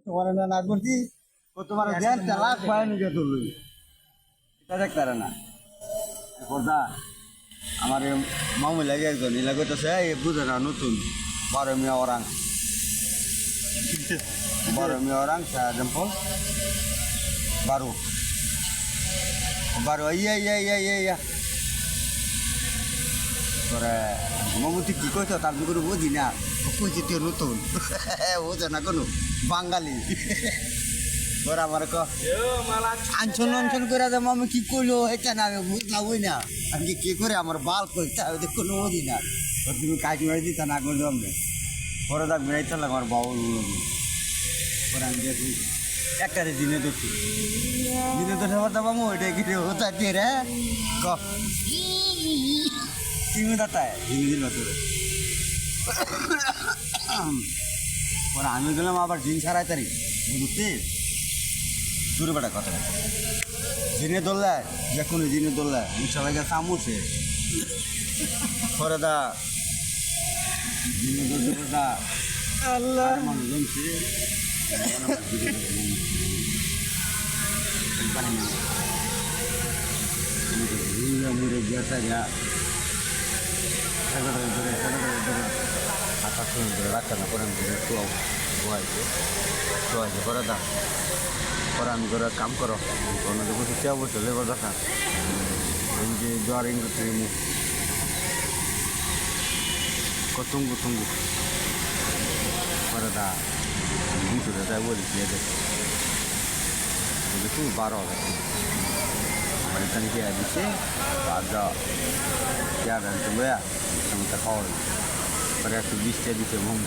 তোমার না করছি ও তোমার ধ্যান চালা খোয়াই নিয়ে তুলবি এটা দেখতে পারে না কথা আমার মামু লাগে একজন এলাকা তো সে বুঝে না নতুন 12 মিয়া ওরাং 12 মিয়া ওরাং জম্পল 12 ইয়া তোরা মামু তুই কি কইছ তার কোনো বুঝি না কইছি তুই নতুন বুঝে না কোনো বাঙালি ওরা আমার আনছন অনছন করে যে মামু কি কইলো এটা না আমি বুঝলাম ওই না আমি কি করে আমার বাল কইতে হবে কোনো বুঝি না তুমি কাজ মেরে দিতে না করলে আমি পরে দাগ মেরে চলে আমার বাউল পরে আমি দেখি একটারে দিনে ধরছি দিনে ধরে আমার মামু ওইটা কি হচ্ছে রে ক তুমি দাতায় দিনে দিন পরে আমি গেলাম আবার দিন সারাই তারিখ বুঝতে দূরে বেটা কথা দিনে দোল্লায় যে কোনো দিনে দোল্লায় সবাইকে চামুছে পরে দা দিনে দোল্লা আল্লাহ মানুষ জমছে মুড়ে গেছে যা আকাশ রাখা না করে শোয়াইছে করে দা পরে আমি করে কাম করো অন্যদের বসে চেয়ে বসে লেবার দেখা যে জ্বর ইংরেজি কতুঙ্গু তুঙ্গু করে দা ভিতরে তাই বলছি এদের খুব 12 হবে আমার এখানে কে দিচ্ছে আর যা তুমি আমি তা খাওয়াই পরে একটু 20 টাকা দিতে ঘুম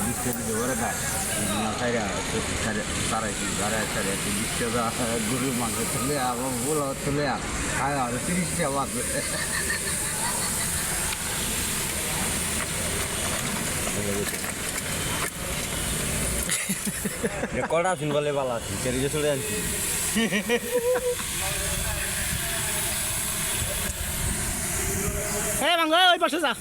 20 টাকা দিতে বলে না সাড়ে 20 টাকা গরুর মাংস তুলে আবার বলো তুলে খায় আর 30 টাকা বাঁচবে কটা শুন বলে ভালো আছি চেরিয়ে চলে আনছি হ্যাঁ ভাঙ্গা ওই পাশে যা